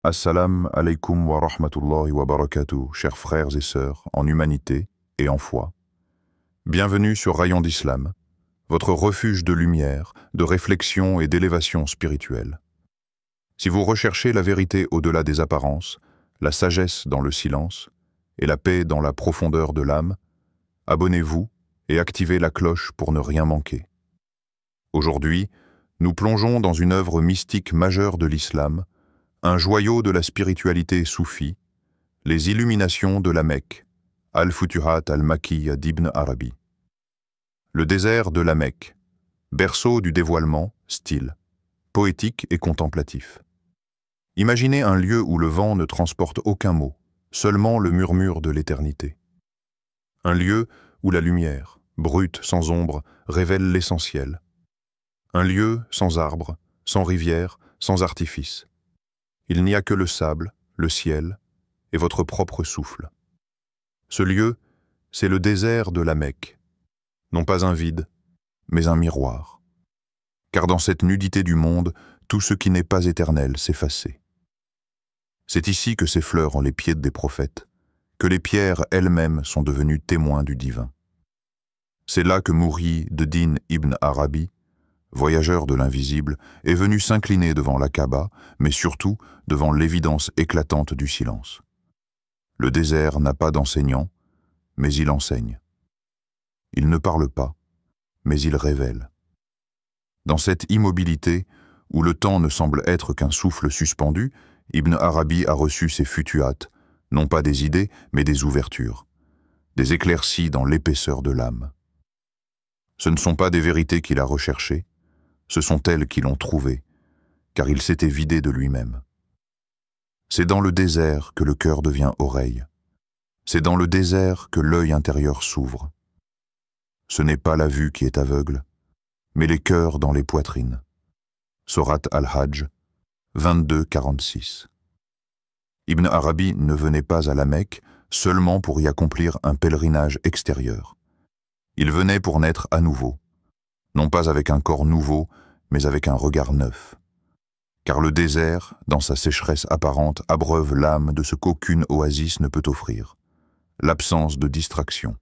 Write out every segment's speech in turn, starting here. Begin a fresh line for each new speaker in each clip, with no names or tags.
Assalamu alaikum wa rahmatullahi wa barakatuh, chers frères et sœurs, en humanité et en foi. Bienvenue sur Rayon d'Islam, votre refuge de lumière, de réflexion et d'élévation spirituelle. Si vous recherchez la vérité au-delà des apparences, la sagesse dans le silence et la paix dans la profondeur de l'âme, abonnez-vous et activez la cloche pour ne rien manquer. Aujourd'hui, nous plongeons dans une œuvre mystique majeure de l'islam, un joyau de la spiritualité soufie, les illuminations de la Mecque, Al-Futuhat al-Makkiya d'Ibn Arabi. Le désert de la Mecque, berceau du dévoilement, style, poétique et contemplatif. Imaginez un lieu où le vent ne transporte aucun mot, seulement le murmure de l'éternité. Un lieu où la lumière, brute, sans ombre, révèle l'essentiel. Un lieu sans arbres, sans rivière, sans artifice. Il n'y a que le sable, le ciel et votre propre souffle. Ce lieu, c'est le désert de la Mecque. Non pas un vide, mais un miroir. Car dans cette nudité du monde, tout ce qui n'est pas éternel s'effaçait. C'est ici que s'effleurent les pieds des prophètes, que les pierres elles-mêmes sont devenues témoins du divin. C'est là que Muhyiddin Ibn Arabi, voyageur de l'invisible, est venu s'incliner devant la Kaaba, mais surtout devant l'évidence éclatante du silence. Le désert n'a pas d'enseignant, mais il enseigne. Il ne parle pas, mais il révèle. Dans cette immobilité, où le temps ne semble être qu'un souffle suspendu, Ibn Arabi a reçu ses futuhat, non pas des idées, mais des ouvertures, des éclaircies dans l'épaisseur de l'âme. Ce ne sont pas des vérités qu'il a recherchées, ce sont elles qui l'ont trouvé, car il s'était vidé de lui-même. C'est dans le désert que le cœur devient oreille. C'est dans le désert que l'œil intérieur s'ouvre. Ce n'est pas la vue qui est aveugle, mais les cœurs dans les poitrines. Sorat al-Hajj, 22-46. Ibn Arabi ne venait pas à la Mecque seulement pour y accomplir un pèlerinage extérieur. Il venait pour naître à nouveau, non pas avec un corps nouveau, mais avec un regard neuf. Car le désert, dans sa sécheresse apparente, abreuve l'âme de ce qu'aucune oasis ne peut offrir, l'absence de distraction.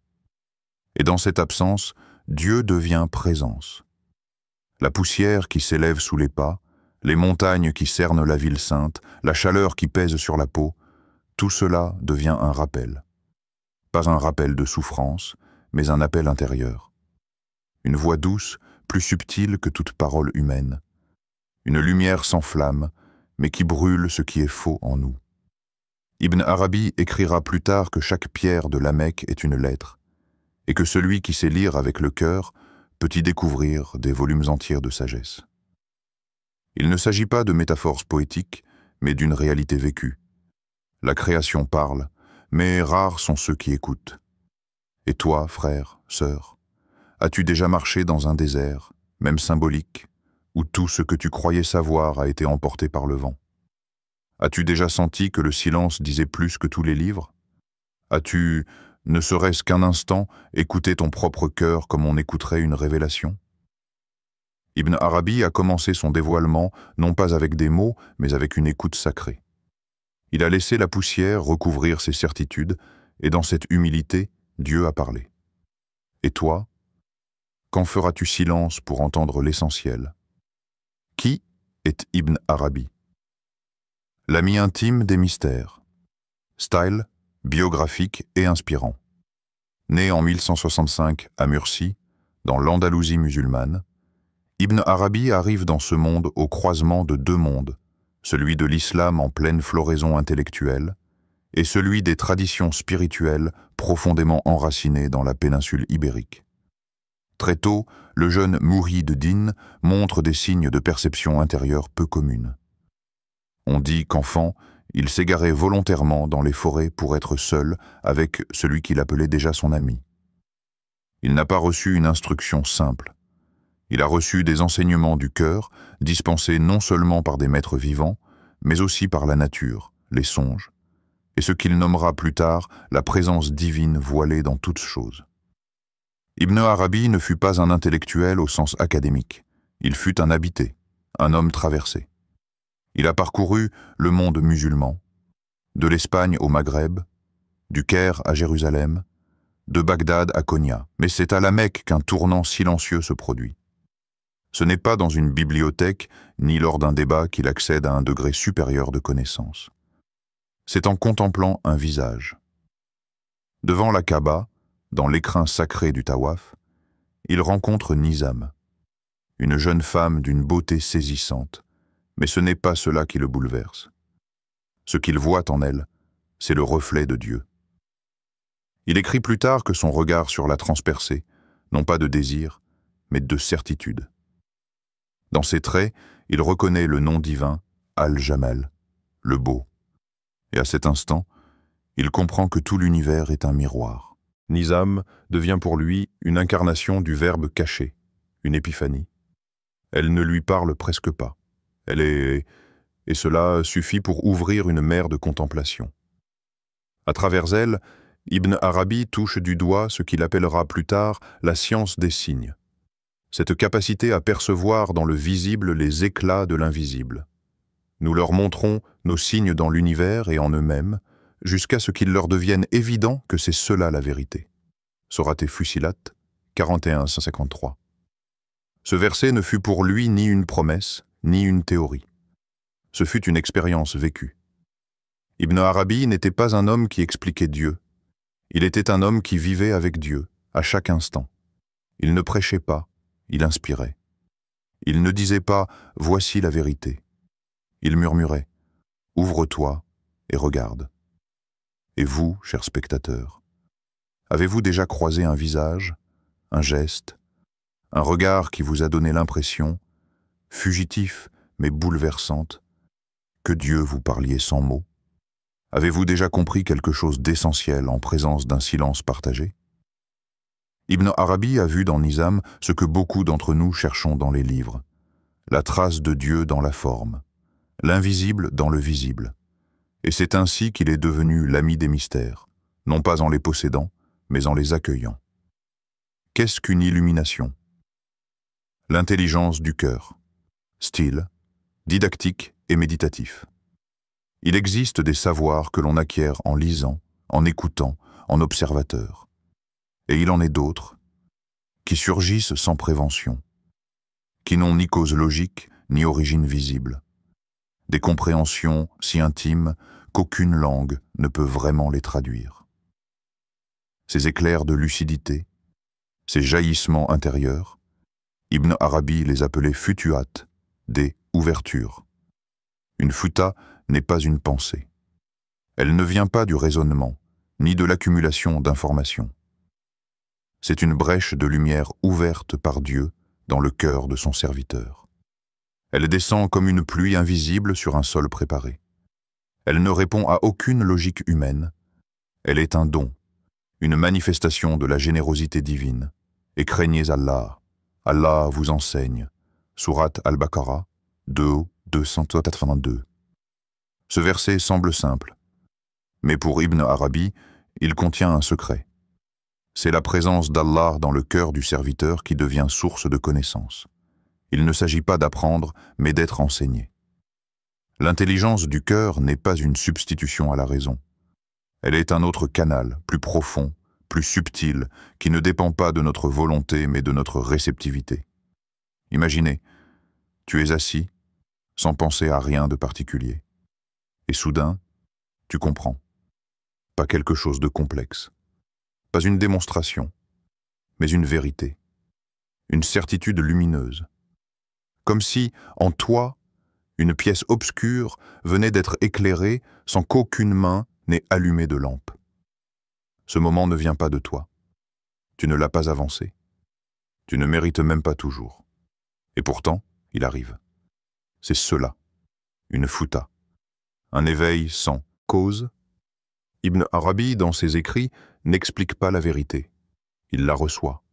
Et dans cette absence, Dieu devient présence. La poussière qui s'élève sous les pas, les montagnes qui cernent la ville sainte, la chaleur qui pèse sur la peau, tout cela devient un rappel. Pas un rappel de souffrance, mais un appel intérieur. Une voix douce, plus subtile que toute parole humaine. Une lumière sans flamme, mais qui brûle ce qui est faux en nous. Ibn Arabi écrira plus tard que chaque pierre de la Mecque est une lettre, et que celui qui sait lire avec le cœur peut y découvrir des volumes entiers de sagesse. Il ne s'agit pas de métaphores poétiques, mais d'une réalité vécue. La création parle, mais rares sont ceux qui écoutent. Et toi, frère, sœur, as-tu déjà marché dans un désert, même symbolique, où tout ce que tu croyais savoir a été emporté par le vent? As-tu déjà senti que le silence disait plus que tous les livres? As-tu, ne serait-ce qu'un instant, écouté ton propre cœur comme on écouterait une révélation? Ibn Arabi a commencé son dévoilement non pas avec des mots, mais avec une écoute sacrée. Il a laissé la poussière recouvrir ses certitudes, et dans cette humilité, Dieu a parlé. Et toi, quand feras-tu silence pour entendre l'essentiel? Qui est Ibn Arabi? L'ami intime des mystères. Style, biographique et inspirant. Né en 1165 à Murcie, dans l'Andalousie musulmane, Ibn Arabi arrive dans ce monde au croisement de deux mondes, celui de l'islam en pleine floraison intellectuelle et celui des traditions spirituelles profondément enracinées dans la péninsule ibérique. Très tôt, le jeune Muhyiddin montre des signes de perception intérieure peu communes. On dit qu'enfant, il s'égarait volontairement dans les forêts pour être seul avec celui qu'il appelait déjà son ami. Il n'a pas reçu une instruction simple. Il a reçu des enseignements du cœur, dispensés non seulement par des maîtres vivants, mais aussi par la nature, les songes, et ce qu'il nommera plus tard la présence divine voilée dans toutes choses. Ibn Arabi ne fut pas un intellectuel au sens académique. Il fut un habité, un homme traversé. Il a parcouru le monde musulman, de l'Espagne au Maghreb, du Caire à Jérusalem, de Bagdad à Konya, mais c'est à la Mecque qu'un tournant silencieux se produit. Ce n'est pas dans une bibliothèque ni lors d'un débat qu'il accède à un degré supérieur de connaissance. C'est en contemplant un visage. Devant la Kaaba, dans l'écrin sacré du Tawaf, il rencontre Nizam, une jeune femme d'une beauté saisissante, mais ce n'est pas cela qui le bouleverse. Ce qu'il voit en elle, c'est le reflet de Dieu. Il écrit plus tard que son regard sur l'a transpercé, non pas de désir, mais de certitude. Dans ses traits, il reconnaît le nom divin, Al-Jamal, le beau. Et à cet instant, il comprend que tout l'univers est un miroir. Nizam devient pour lui une incarnation du verbe caché, une épiphanie. Elle ne lui parle presque pas. Elle est... et cela suffit pour ouvrir une mer de contemplation. À travers elle, Ibn Arabi touche du doigt ce qu'il appellera plus tard la science des signes. Cette capacité à percevoir dans le visible les éclats de l'invisible. Nous leur montrons nos signes dans l'univers et en eux-mêmes, jusqu'à ce qu'il leur devienne évident que c'est cela la vérité. Sourate Fussilat, 41-153. Ce verset ne fut pour lui ni une promesse, ni une théorie. Ce fut une expérience vécue. Ibn Arabi n'était pas un homme qui expliquait Dieu. Il était un homme qui vivait avec Dieu, à chaque instant. Il ne prêchait pas, il inspirait. Il ne disait pas « voici la vérité ». Il murmurait « ouvre-toi et regarde ». Et vous, chers spectateurs, avez-vous déjà croisé un visage, un geste, un regard qui vous a donné l'impression, fugitif mais bouleversante, que Dieu vous parliez sans mots? Avez-vous déjà compris quelque chose d'essentiel en présence d'un silence partagé? Ibn Arabi a vu dans Nizam ce que beaucoup d'entre nous cherchons dans les livres, la trace de Dieu dans la forme, l'invisible dans le visible. Et c'est ainsi qu'il est devenu l'ami des mystères, non pas en les possédant, mais en les accueillant. Qu'est-ce qu'une illumination? L'intelligence du cœur, style, didactique et méditatif. Il existe des savoirs que l'on acquiert en lisant, en écoutant, en observateur. Et il en est d'autres qui surgissent sans prévention, qui n'ont ni cause logique, ni origine visible. Des compréhensions si intimes qu'aucune langue ne peut vraiment les traduire. Ces éclairs de lucidité, ces jaillissements intérieurs, Ibn Arabi les appelait futuhat, des ouvertures. Une futa n'est pas une pensée. Elle ne vient pas du raisonnement, ni de l'accumulation d'informations. C'est une brèche de lumière ouverte par Dieu dans le cœur de son serviteur. Elle descend comme une pluie invisible sur un sol préparé. Elle ne répond à aucune logique humaine. Elle est un don, une manifestation de la générosité divine. Et craignez Allah. Allah vous enseigne. Sourate Al-Baqarah, 282. Ce verset semble simple, mais pour Ibn Arabi, il contient un secret. C'est la présence d'Allah dans le cœur du serviteur qui devient source de connaissance. Il ne s'agit pas d'apprendre, mais d'être enseigné. L'intelligence du cœur n'est pas une substitution à la raison. Elle est un autre canal, plus profond, plus subtil, qui ne dépend pas de notre volonté, mais de notre réceptivité. Imaginez, tu es assis, sans penser à rien de particulier. Et soudain, tu comprends. Pas quelque chose de complexe. Pas une démonstration, mais une vérité. Une certitude lumineuse. Comme si, en toi, une pièce obscure venait d'être éclairée sans qu'aucune main n'ait allumé de lampe. Ce moment ne vient pas de toi. Tu ne l'as pas avancé. Tu ne mérites même pas toujours. Et pourtant, il arrive. C'est cela, une futa. Un éveil sans cause. Ibn Arabi, dans ses écrits, n'explique pas la vérité. Il la reçoit.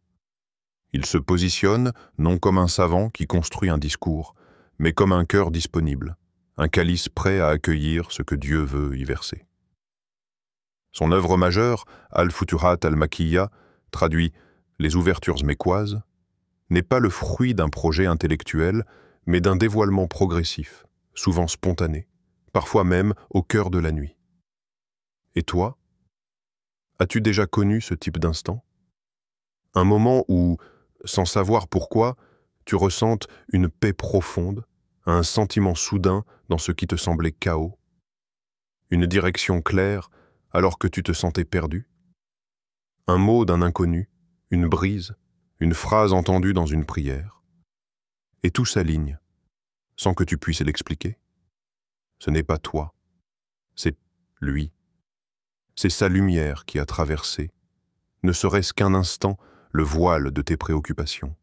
Il se positionne non comme un savant qui construit un discours, mais comme un cœur disponible, un calice prêt à accueillir ce que Dieu veut y verser. Son œuvre majeure, Al-Futuhat al-Makiyya, traduit « Les ouvertures mécoises », n'est pas le fruit d'un projet intellectuel, mais d'un dévoilement progressif,
souvent spontanée, parfois même au cœur de la nuit. Et toi, as-tu déjà connu ce type d'instant? Un moment où, sans savoir pourquoi, tu ressentes une paix profonde, un sentiment soudain dans ce qui te semblait chaos, une direction claire alors que tu te sentais perdu, un mot d'un inconnu, une brise, une phrase entendue dans une prière, et tout s'aligne, sans que tu puisses l'expliquer. Ce n'est pas toi, c'est lui. C'est sa lumière qui a traversé, ne serait-ce qu'un instant, le voile de tes préoccupations.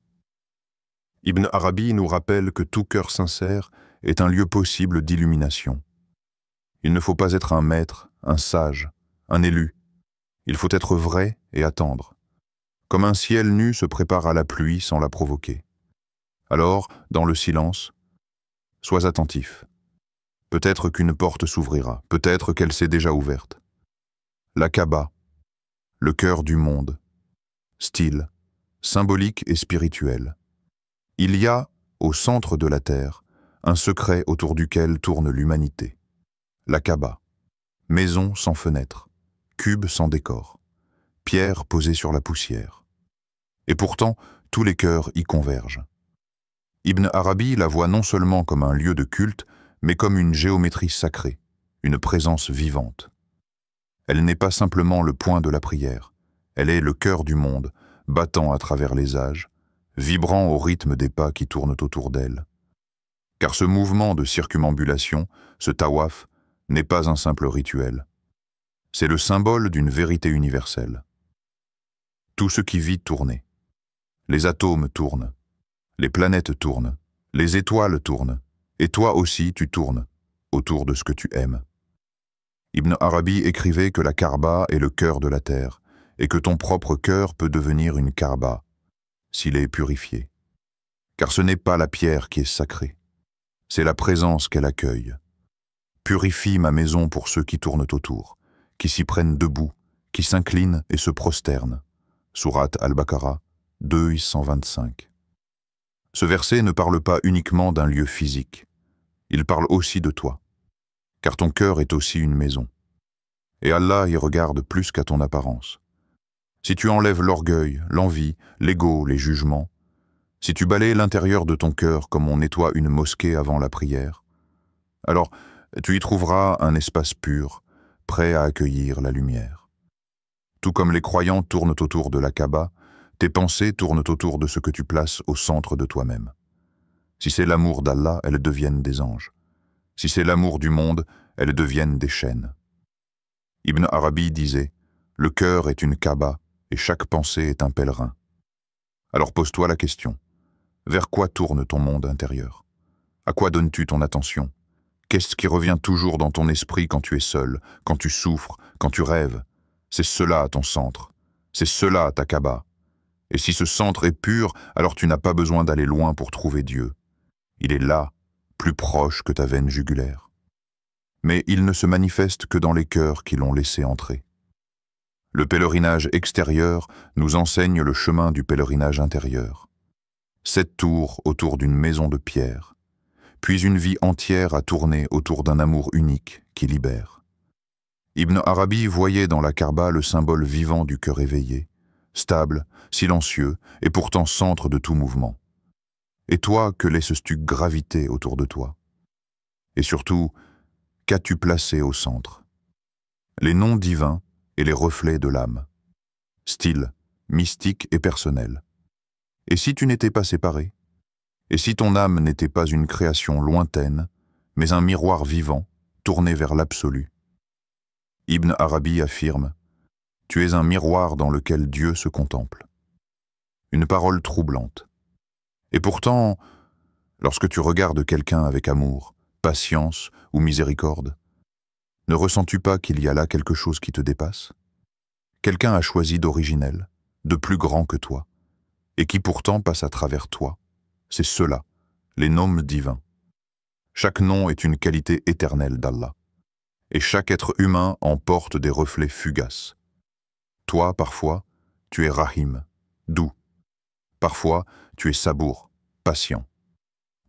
Ibn Arabi nous rappelle que tout cœur sincère est un lieu possible d'illumination. Il ne faut pas être un maître, un sage, un élu. Il faut être vrai et attendre. Comme un ciel nu se prépare à la pluie sans la provoquer. Alors, dans le silence, sois attentif. Peut-être qu'une porte s'ouvrira, peut-être qu'elle s'est déjà ouverte. La Kaaba, le cœur du monde, style, symbolique et spirituel. Il y a, au centre de la terre, un secret autour duquel tourne l'humanité. La Kaaba, maison sans fenêtre, cube sans décor, pierre posée sur la poussière. Et pourtant, tous les cœurs y convergent. Ibn Arabi la voit non seulement comme un lieu de culte, mais comme une géométrie sacrée, une présence vivante. Elle n'est pas simplement le point de la prière, elle est le cœur du monde, battant à travers les âges, vibrant au rythme des pas qui tournent autour d'elle. Car ce mouvement de circumambulation, ce tawaf, n'est pas un simple rituel. C'est le symbole d'une vérité universelle. Tout ce qui vit tourne. Les atomes tournent, les planètes tournent, les étoiles tournent, et toi aussi tu tournes, autour de ce que tu aimes. Ibn Arabi écrivait que la Kaaba est le cœur de la terre, et que ton propre cœur peut devenir une Kaaba, s'il est purifié. Car ce n'est pas la pierre qui est sacrée, c'est la présence qu'elle accueille. Purifie ma maison pour ceux qui tournent autour, qui s'y prennent debout, qui s'inclinent et se prosternent. Sourate Al-Baqarah 2:125. Ce verset ne parle pas uniquement d'un lieu physique, il parle aussi de toi, car ton cœur est aussi une maison. Et Allah y regarde plus qu'à ton apparence. Si tu enlèves l'orgueil, l'envie, l'ego, les jugements, si tu balayes l'intérieur de ton cœur comme on nettoie une mosquée avant la prière, alors tu y trouveras un espace pur, prêt à accueillir la lumière. Tout comme les croyants tournent autour de la Kaaba, tes pensées tournent autour de ce que tu places au centre de toi-même. Si c'est l'amour d'Allah, elles deviennent des anges. Si c'est l'amour du monde, elles deviennent des chaînes. Ibn Arabi disait « Le cœur est une Kaaba et chaque pensée est un pèlerin. » Alors pose-toi la question. Vers quoi tourne ton monde intérieur? À quoi donnes-tu ton attention? Qu'est-ce qui revient toujours dans ton esprit quand tu es seul, quand tu souffres, quand tu rêves? C'est cela ton centre. C'est cela ta Kaaba. Et si ce centre est pur, alors tu n'as pas besoin d'aller loin pour trouver Dieu. Il est là, plus proche que ta veine jugulaire. Mais il ne se manifeste que dans les cœurs qui l'ont laissé entrer. Le pèlerinage extérieur nous enseigne le chemin du pèlerinage intérieur. 7 tours autour d'une maison de pierre, puis une vie entière à tourner autour d'un amour unique qui libère. Ibn Arabi voyait dans la Kaaba le symbole vivant du cœur éveillé, stable, silencieux et pourtant centre de tout mouvement. Et toi, que laisses-tu graviter autour de toi? Et surtout, qu'as-tu placé au centre? Les noms divins et les reflets de l'âme. Style, mystique et personnel. Et si tu n'étais pas séparé? Et si ton âme n'était pas une création lointaine, mais un miroir vivant, tourné vers l'absolu? Ibn Arabi affirme « Tu es un miroir dans lequel Dieu se contemple. » Une parole troublante. Et pourtant, lorsque tu regardes quelqu'un avec amour, patience ou miséricorde, ne ressens-tu pas qu'il y a là quelque chose qui te dépasse? Quelqu'un a choisi d'originel, de plus grand que toi, et qui pourtant passe à travers toi. C'est cela, les noms divins. Chaque nom est une qualité éternelle d'Allah. Et chaque être humain en porte des reflets fugaces. Toi, parfois, tu es Rahim, doux. Parfois, tu es Sabour, patient.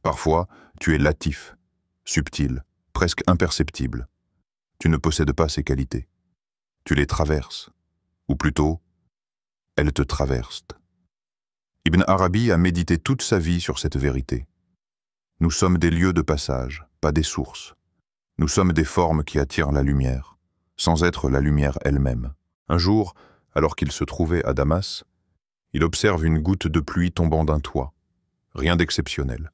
Parfois, tu es Latif,
subtiles, presque imperceptibles. Tu ne possèdes pas ces qualités. Tu les traverses, ou plutôt, elles te traversent. Ibn Arabi a médité toute sa vie sur cette vérité. Nous sommes des lieux de passage, pas des sources. Nous sommes des formes qui attirent la lumière, sans être la lumière elle-même. Un jour, alors qu'il se trouvait à Damas, il observe une goutte de pluie tombant d'un toit. Rien d'exceptionnel.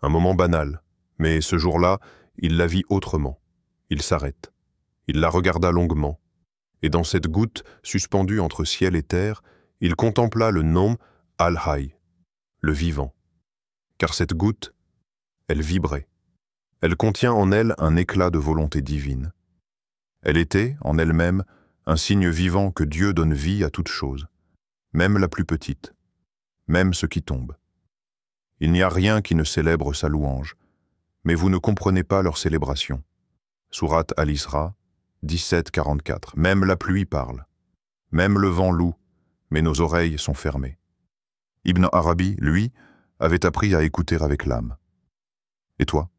Un moment banal, mais ce jour-là, il la vit autrement. Il s'arrête. Il la regarda longuement. Et dans cette goutte, suspendue entre ciel et terre, il contempla le nom Al-Hayy, le vivant. Car cette goutte, elle vibrait. Elle contient en elle un éclat de volonté divine. Elle était, en elle-même, un signe vivant que Dieu donne vie à toute chose, même la plus petite, même ce qui tombe. Il n'y a rien qui ne célèbre sa louange, mais vous ne comprenez pas leur célébration. Sourate Al-Isra, 17-44. Même la pluie parle, même le vent loue, mais nos oreilles sont fermées. Ibn Arabi, lui, avait appris à écouter avec l'âme. Et toi?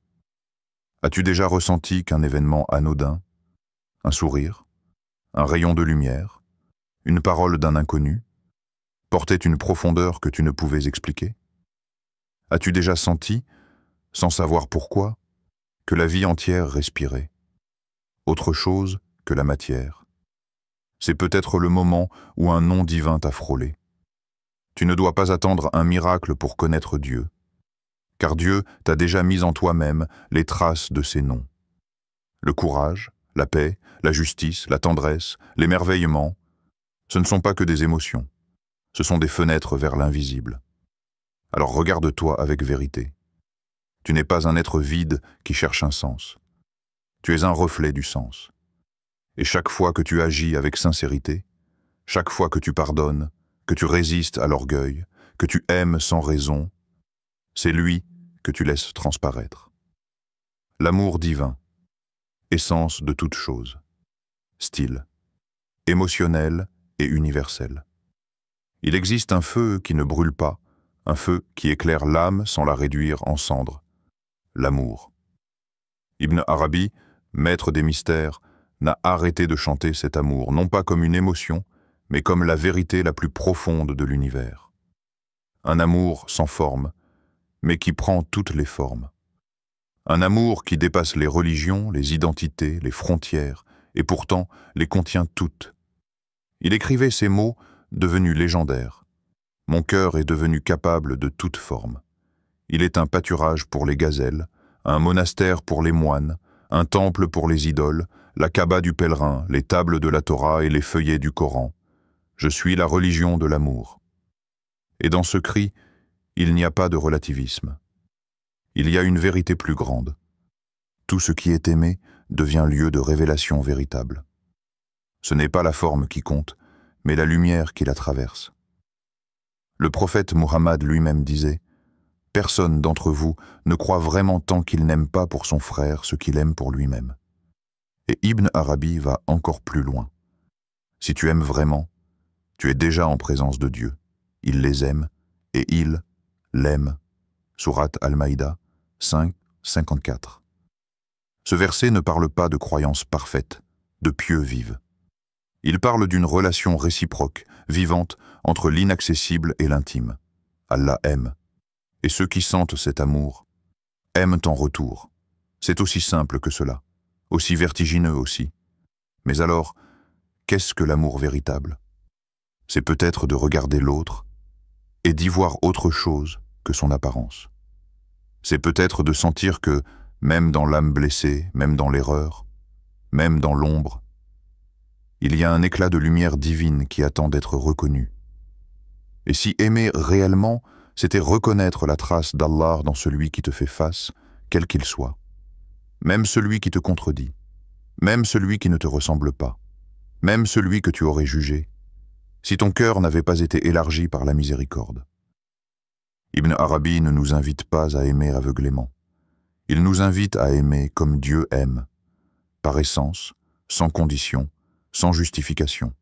As-tu déjà ressenti qu'un événement anodin, un sourire, un rayon de lumière, une parole d'un inconnu, portait une profondeur que tu ne pouvais expliquer? As-tu déjà senti, sans savoir pourquoi, que la vie entière respirait, autre chose que la matière? C'est peut-être le moment où un nom divin t'a frôlé. Tu ne dois pas attendre un miracle pour connaître Dieu, car Dieu t'a déjà mis en toi-même les traces de ses noms. Le courage, la paix, la justice, la tendresse, l'émerveillement, ce ne sont pas que des émotions, ce sont des fenêtres vers l'invisible. Alors regarde-toi avec vérité. Tu n'es pas un être vide qui cherche un sens. Tu es un reflet du sens. Et chaque fois que tu agis avec sincérité, chaque fois que tu pardonnes, que tu résistes à l'orgueil, que tu aimes sans raison, c'est lui que tu laisses transparaître. L'amour divin, essence de toute chose, style, émotionnel et universel. Il existe un feu qui ne brûle pas, un feu qui éclaire l'âme sans la réduire en cendres, l'amour. Ibn Arabi, maître des mystères, n'a arrêté de chanter cet amour, non pas comme une émotion, mais comme la vérité la plus profonde de l'univers. Un amour sans forme, mais qui prend toutes les formes. Un amour qui dépasse les religions, les identités, les frontières, et pourtant les contient toutes. Il écrivait ces mots devenus légendaires. Mon cœur est devenu capable de toute forme. Il est un pâturage pour les gazelles, un monastère pour les moines, un temple pour les idoles, la Kaaba du pèlerin, les tables de la Torah et les feuillets du Coran. Je suis la religion de l'amour. Et dans ce cri, il n'y a pas de relativisme. Il y a une vérité plus grande. Tout ce qui est aimé devient lieu de révélation véritable. Ce n'est pas la forme qui compte, mais la lumière qui la traverse. Le prophète Muhammad lui-même disait « Personne d'entre vous ne croit vraiment tant qu'il n'aime pas pour son frère ce qu'il aime pour lui-même. » Et Ibn Arabi va encore plus loin. Si tu aimes vraiment, tu es déjà en présence de Dieu. Il les aime et il l'aime. Sourate Al-Maïda 5, 54. Ce verset ne parle pas de croyances parfaites, de pieux vives. Il parle d'une relation réciproque, vivante, entre l'inaccessible et l'intime. Allah aime. Et ceux qui sentent cet amour aiment en retour. C'est aussi simple que cela, aussi vertigineux aussi. Mais alors, qu'est-ce que l'amour véritable? C'est peut-être de regarder l'autre et d'y voir autre chose que son apparence. C'est peut-être de sentir que, même dans l'âme blessée, même dans l'erreur, même dans l'ombre, il y a un éclat de lumière divine qui attend d'être reconnu. Et si aimer réellement, c'était reconnaître la trace d'Allah dans celui qui te fait face, quel qu'il soit, même celui qui te contredit, même celui qui ne te ressemble pas, même celui que tu aurais jugé, si ton cœur n'avait pas été élargi par la miséricorde. Ibn Arabi ne nous invite pas à aimer aveuglément. Il nous invite à aimer comme Dieu aime, par essence, sans condition, sans justification,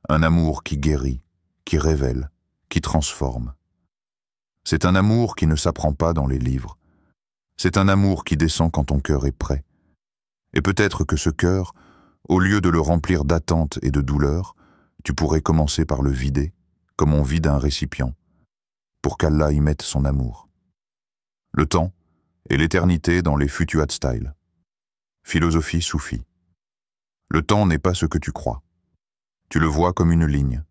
un amour qui guérit, qui révèle, qui transforme. C'est un amour qui ne s'apprend pas dans les livres. C'est un amour qui descend quand ton cœur est prêt. Et peut-être que ce cœur, au lieu de le remplir d'attente et de douleur, tu pourrais commencer par le vider, comme on vide un récipient, pour qu'Allah y mette son amour. Le temps et l'éternité dans les Futuhat Style. Philosophie soufie. Le temps n'est pas ce que tu crois. Tu le vois comme une ligne,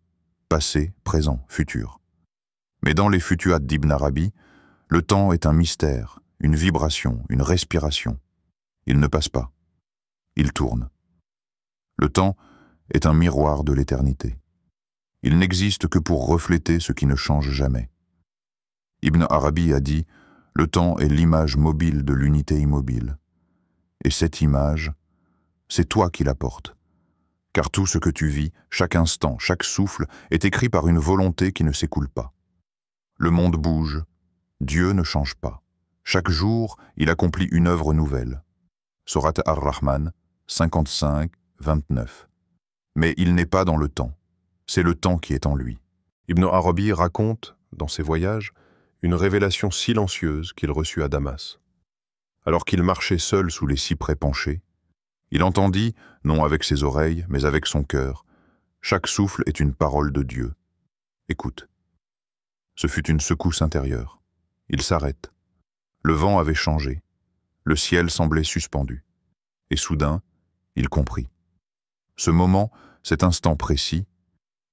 passé, présent, futur. Mais dans les Futuhat d'Ibn Arabi, le temps est un mystère, une vibration, une respiration. Il ne passe pas. Il tourne. Le temps est un miroir de l'éternité. Il n'existe que pour refléter ce qui ne change jamais. Ibn Arabi a dit « Le temps est l'image mobile de l'unité immobile. » Et cette image, c'est toi qui la portes. Car tout ce que tu vis, chaque instant, chaque souffle, est écrit par une volonté qui ne s'écoule pas. Le monde bouge, Dieu ne change pas. Chaque jour, il accomplit une œuvre nouvelle. Surat Ar-Rahman, 55, 29. Mais il n'est pas dans le temps. C'est le temps qui est en lui.
Ibn Arabi raconte, dans ses voyages, une révélation silencieuse qu'il reçut à Damas. Alors qu'il marchait seul sous les cyprès penchés, il entendit, non avec ses oreilles, mais avec son cœur, « Chaque souffle est une parole de Dieu. Écoute. » Ce fut une secousse intérieure. Il s'arrête. Le vent avait changé. Le ciel semblait suspendu. Et soudain, il comprit. Ce moment, cet instant précis,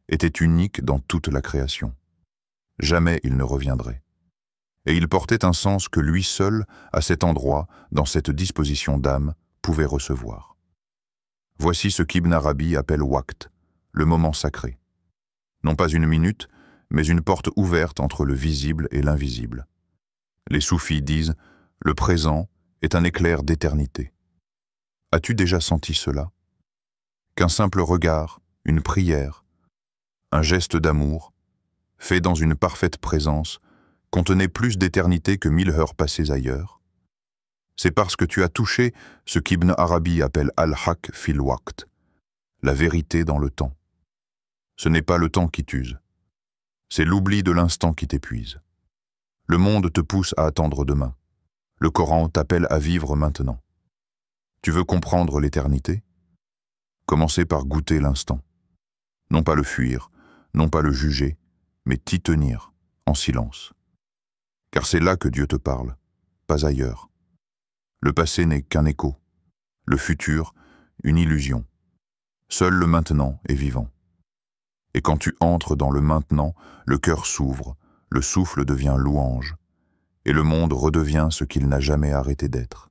était unique dans toute la création. Jamais il ne reviendrait. Et il portait un sens que lui seul, à cet endroit, dans cette disposition d'âme, pouvait recevoir. Voici ce qu'Ibn Arabi appelle waqt, le moment sacré. Non pas une minute, mais une porte ouverte entre le visible et l'invisible. Les soufis disent « Le présent est un éclair d'éternité ». As-tu déjà senti cela? Qu'un simple regard, une prière, un geste d'amour, fait dans une parfaite présence, contenait plus d'éternité que 1000 heures passées ailleurs? C'est parce que tu as touché ce qu'Ibn Arabi appelle al-haq fil waqt, la vérité dans le temps. Ce n'est pas le temps qui t'use, c'est l'oubli de l'instant qui t'épuise. Le monde te pousse à attendre demain. Le Coran t'appelle à vivre maintenant. Tu veux comprendre l'éternité? Commencez par goûter l'instant. Non pas le fuir, non pas le juger, mais t'y tenir, en silence. Car c'est là que Dieu te parle, pas ailleurs. Le passé n'est qu'un écho, le futur, une illusion. Seul le maintenant est vivant. Et quand tu entres dans le maintenant, le cœur s'ouvre, le souffle devient louange, et le monde redevient ce qu'il n'a jamais arrêté d'être.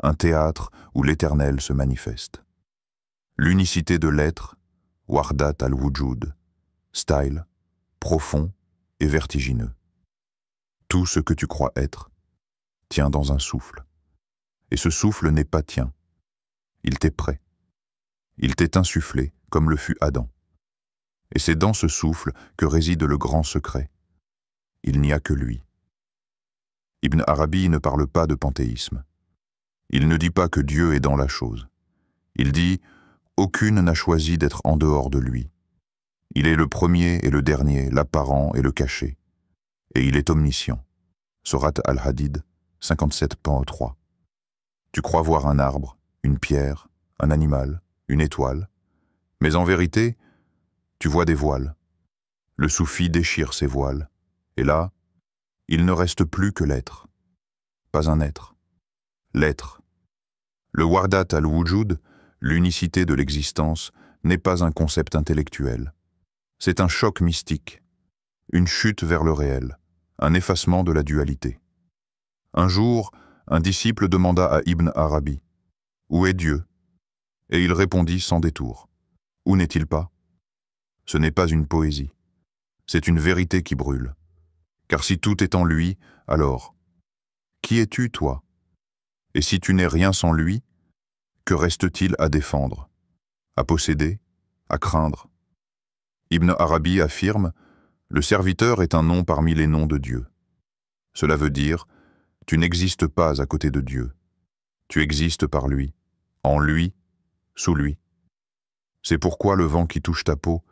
Un théâtre où l'éternel se manifeste. L'unicité de l'être, Wahdat al-Wujud, style, profond et vertigineux. Tout ce que tu crois être tient dans un souffle. Et ce souffle n'est pas tien. Il t'est prêt. Il t'est insufflé, comme le fut Adam. Et c'est dans ce souffle que réside le grand secret. Il n'y a que lui. Ibn Arabi ne parle pas de panthéisme. Il ne dit pas que Dieu est dans la chose. Il dit « Aucune n'a choisi d'être en dehors de lui. Il est le premier et le dernier, l'apparent et le caché. Et il est omniscient. » Surat Al-Hadid, 57.3. Tu crois voir un arbre, une pierre, un animal, une étoile. Mais en vérité, tu vois des voiles. Le soufi déchire ses voiles. Et là, il ne reste plus que l'être. Pas un être. L'être. Le Wahdat al-Wujud, l'unicité de l'existence, n'est pas un concept intellectuel. C'est un choc mystique, une chute vers le réel, un effacement de la dualité. Un jour, un disciple demanda à Ibn Arabi « Où est Dieu ?» Et il répondit sans détour « Où n'est-il pas ?» Ce n'est pas une poésie, c'est une vérité qui brûle. Car si tout est en lui, alors, qui es-tu, toi? Et si tu n'es rien sans lui, que reste-t-il à défendre, à posséder, à craindre? Ibn Arabi affirme « Le serviteur est un nom parmi les noms de Dieu. » Cela veut dire « Tu n'existes pas à côté de Dieu. Tu existes par lui, en lui, sous lui. » C'est pourquoi le vent qui touche ta peau,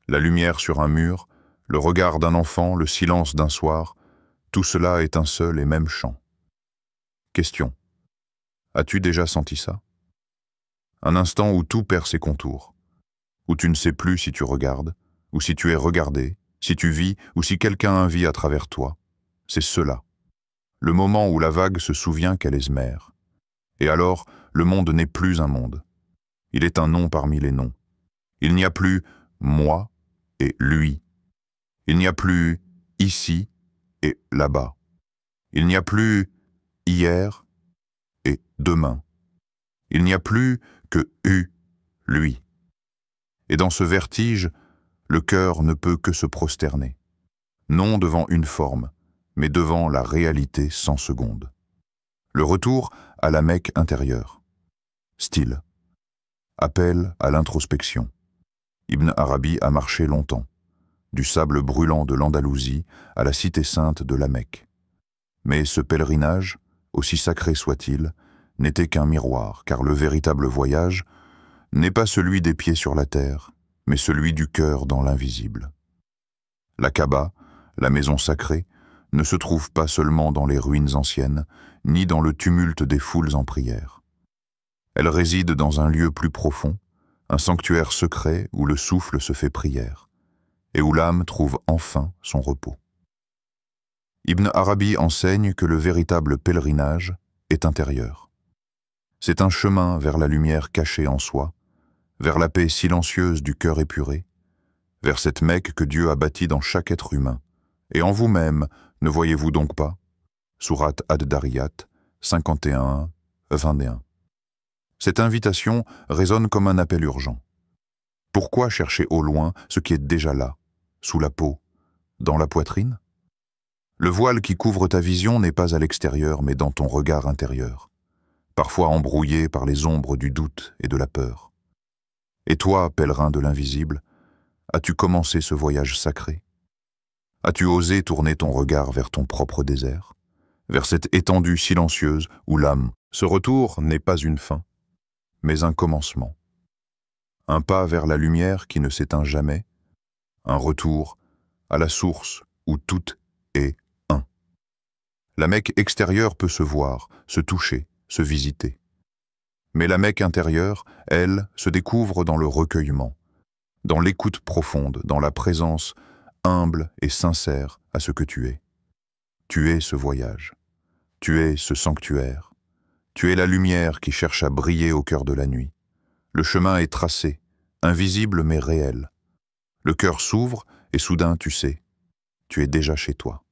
la lumière sur un mur, le regard d'un enfant, le silence d'un soir, tout cela est un seul et même chant.
Question. As-tu déjà senti ça? Un instant où tout perd ses contours, où tu ne sais plus si tu regardes, ou si tu es regardé, si tu vis, ou si quelqu'un vit à travers toi. C'est cela. Le moment où la vague se souvient qu'elle est mère. Et alors, le monde n'est plus un monde. Il est un nom parmi les noms. Il n'y a plus moi et lui. Il n'y a plus ici et là-bas. Il n'y a plus hier et demain. Il n'y a plus que lui. Et dans ce vertige, le cœur ne peut que se prosterner. Non devant une forme, mais devant la réalité sans seconde. Le retour à la Mecque intérieure. Style. Appel à l'introspection. Ibn Arabi a marché longtemps, du sable brûlant de l'Andalousie à la cité sainte de la Mecque. Mais ce pèlerinage, aussi sacré soit-il, n'était qu'un miroir, car le véritable voyage n'est pas celui des pieds sur la terre, mais celui du cœur dans l'invisible. La Kaaba, la maison sacrée, ne se trouve pas seulement dans les ruines anciennes, ni dans le tumulte des foules en prière. Elle réside dans un lieu plus profond, un sanctuaire secret où le souffle se fait prière, et où l'âme trouve enfin son repos. Ibn Arabi enseigne que le véritable pèlerinage est intérieur. C'est un chemin vers la lumière cachée en soi, vers la paix silencieuse du cœur épuré, vers cette Mecque que Dieu a bâtie dans chaque être humain. Et en vous-même, ne voyez-vous donc pas? Sourate Ad-Dariyat, 51-21. Cette invitation résonne comme un appel urgent. Pourquoi chercher au loin ce qui est déjà là, sous la peau, dans la poitrine? Le voile qui couvre ta vision n'est pas à l'extérieur, mais dans ton regard intérieur, parfois embrouillé par les ombres du doute et de la peur. Et toi, pèlerin de l'invisible, as-tu commencé ce voyage sacré? As-tu osé tourner ton regard vers ton propre désert, vers cette étendue silencieuse où l'âme, ce retour n'est pas une fin, mais un commencement. Un pas vers la lumière qui ne s'éteint jamais, un retour à la source où tout est un. La Mecque extérieure peut se voir, se toucher, se visiter. Mais la Mecque intérieure, elle, se découvre dans le recueillement, dans l'écoute profonde, dans la présence humble et sincère à ce que tu es. Tu es ce voyage. Tu es ce sanctuaire. Tu es la lumière qui cherche à briller au cœur de la nuit. Le chemin est tracé, invisible mais réel. Le cœur s'ouvre et soudain tu sais, tu es déjà chez toi.